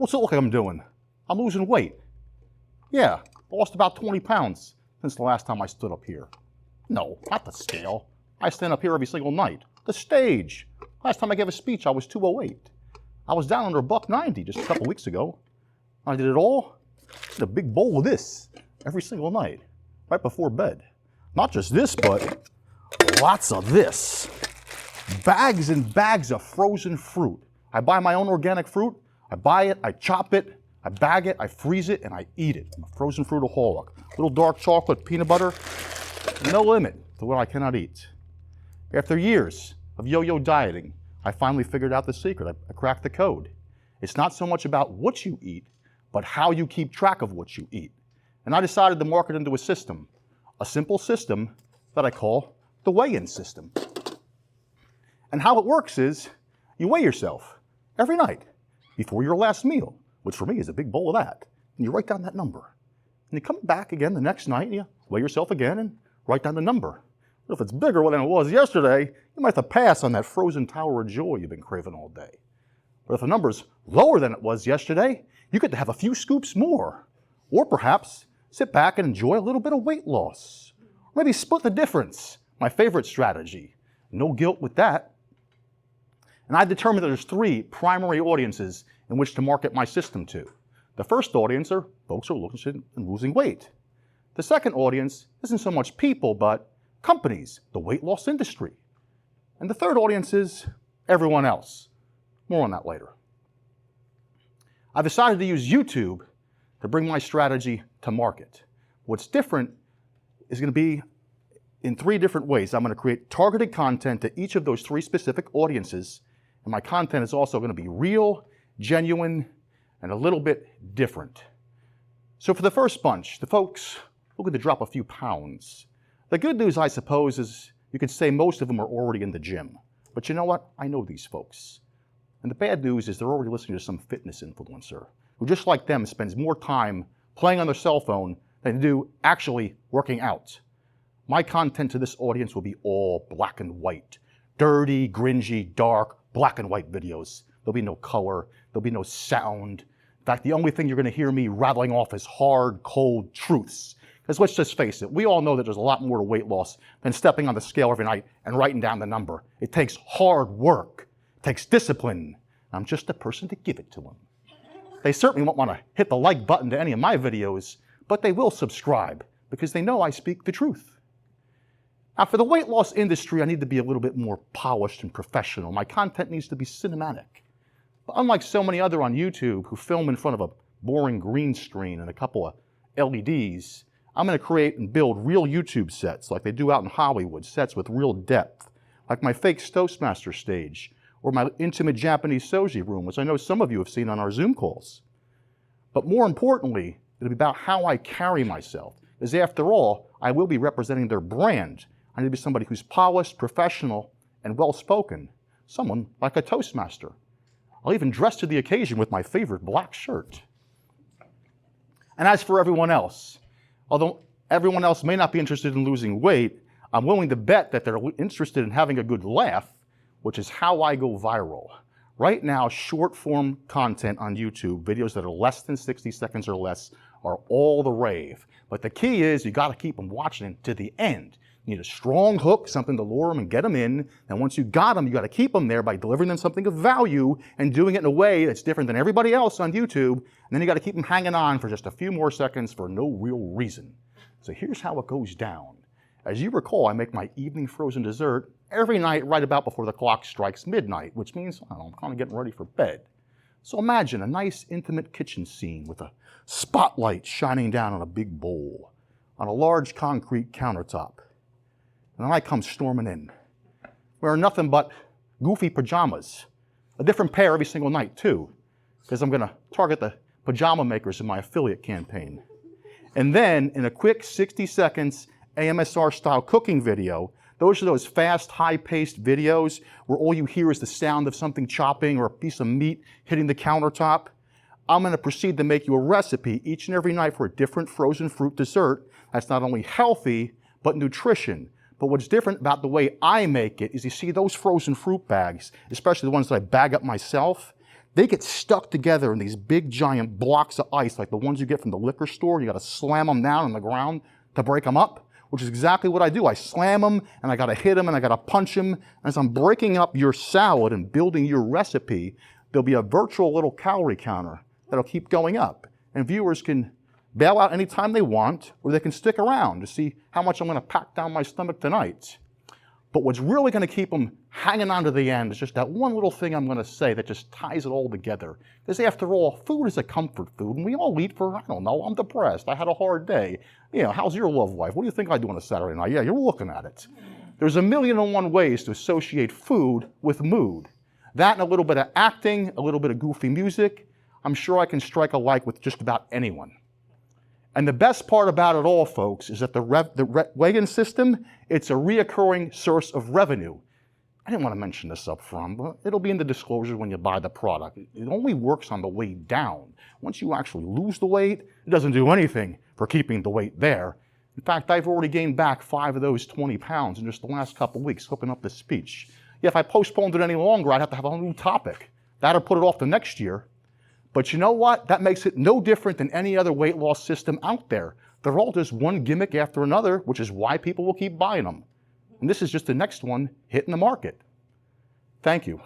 What's it look like I'm doing? I'm losing weight. Yeah, I lost about 20 pounds since the last time I stood up here. No, not the scale. I stand up here every single night. The stage. Last time I gave a speech, I was 208. I was down under $190 just a couple weeks ago. I did it all in a big bowl of this every single night, right before bed. Not just this, but lots of this. Bags and bags of frozen fruit. I buy my own organic fruit. I buy it, I chop it, I bag it, I freeze it, and I eat it. I'm a frozen fruitaholic. Little dark chocolate, peanut butter, no limit to what I cannot eat. After years of yo-yo dieting, I finally figured out the secret. I cracked the code. It's not so much about what you eat, but how you keep track of what you eat. And I decided to market into a system, a simple system that I call the weigh-in system. And how it works is you weigh yourself every night before your last meal, which for me is a big bowl of that. And you write down that number. And you come back again the next night and you weigh yourself again and write down the number. But if it's bigger than it was yesterday, you might have to pass on that frozen tower of joy you've been craving all day. But if the number's lower than it was yesterday, you get to have a few scoops more. Or perhaps sit back and enjoy a little bit of weight loss. Or maybe split the difference, my favorite strategy. No guilt with that. And I determined that there's 3 primary audiences in which to market my system to. The first audience are folks who are looking in losing weight. The second audience isn't so much people, but companies, the weight loss industry. And the third audience is everyone else. More on that later. I've decided to use YouTube to bring my strategy to market. What's different is going to be in 3 different ways. I'm going to create targeted content to each of those 3 specific audiences. And my content is also going to be real, genuine, and a little bit different. So for the first bunch, the folks looking to drop a few pounds. The good news, I suppose, is you could say most of them are already in the gym. But you know what? I know these folks. And the bad news is they're already listening to some fitness influencer who, just like them, spends more time playing on their cell phone than they do actually working out. My content to this audience will be all black and white. Dirty, gringy, dark, black and white videos. There'll be no color. There'll be no sound. In fact, the only thing you're going to hear me rattling off is hard, cold truths. Because let's just face it, we all know that there's a lot more to weight loss than stepping on the scale every night and writing down the number. It takes hard work. It takes discipline. I'm just the person to give it to them. They certainly won't want to hit the like button to any of my videos, but they will subscribe because they know I speak the truth. Now, for the weight loss industry, I need to be a little bit more polished and professional. My content needs to be cinematic. But unlike so many other on YouTube who film in front of a boring green screen and a couple of LEDs, I'm going to create and build real YouTube sets like they do out in Hollywood, sets with real depth, like my fake Toastmasters stage, or my intimate Japanese soji room, which I know some of you have seen on our Zoom calls. But more importantly, it'll be about how I carry myself, because after all, I will be representing their brand. I need to be somebody who's polished, professional, and well-spoken, someone like a Toastmaster. I'll even dress to the occasion with my favorite black shirt. And as for everyone else, although everyone else may not be interested in losing weight, I'm willing to bet that they're interested in having a good laugh, which is how I go viral. Right now, short-form content on YouTube, videos that are less than 60 seconds or less, are all the rave. But the key is you got to keep them watching to the end. You need a strong hook, something to lure them and get them in. And once you got them, you got to keep them there by delivering them something of value and doing it in a way that's different than everybody else on YouTube. And then you got to keep them hanging on for just a few more seconds for no real reason. So here's how it goes down. As you recall, I make my evening frozen dessert every night right about before the clock strikes midnight, which means I'm kind of getting ready for bed. So imagine a nice intimate kitchen scene with a spotlight shining down on a big bowl on a large concrete countertop. And then I come storming in, wearing nothing but goofy pajamas, a different pair every single night too, because I'm going to target the pajama makers in my affiliate campaign. And then in a quick 60 seconds AMSR style cooking video, those are those fast, high-paced videos where all you hear is the sound of something chopping or a piece of meat hitting the countertop. I'm going to proceed to make you a recipe each and every night for a different frozen fruit dessert that's not only healthy, but nutrition. But what's different about the way I make it is you see those frozen fruit bags, especially the ones that I bag up myself, they get stuck together in these big giant blocks of ice like the ones you get from the liquor store. You got to slam them down on the ground to break them up, which is exactly what I do. I slam them and I got to hit them and I got to punch them. As I'm breaking up your salad and building your recipe, there'll be a virtual little calorie counter that'll keep going up. And viewers can bail out anytime they want, or they can stick around to see how much I'm going to pack down my stomach tonight. But what's really going to keep them hanging on to the end is just that one little thing I'm going to say that just ties it all together. Because after all, food is a comfort food, and we all eat for, I don't know, I'm depressed, I had a hard day. You know, how's your love life? What do you think I do on a Saturday night? Yeah, you're looking at it. There's 1,000,001 ways to associate food with mood. That and a little bit of acting, a little bit of goofy music. I'm sure I can strike a like with just about anyone. And the best part about it all, folks, is that the weigh-in system, it's a reoccurring source of revenue. I didn't want to mention this up front, but it'll be in the disclosures when you buy the product. It only works on the way down. Once you actually lose the weight, it doesn't do anything for keeping the weight there. In fact, I've already gained back 5 of those 20 pounds in just the last couple of weeks, hooking up this speech. Yeah, if I postponed it any longer, I'd have to have a new topic. That'll put it off to next year. But you know what? That makes it no different than any other weight loss system out there. They're all just one gimmick after another, which is why people will keep buying them. And this is just the next one hitting the market. Thank you.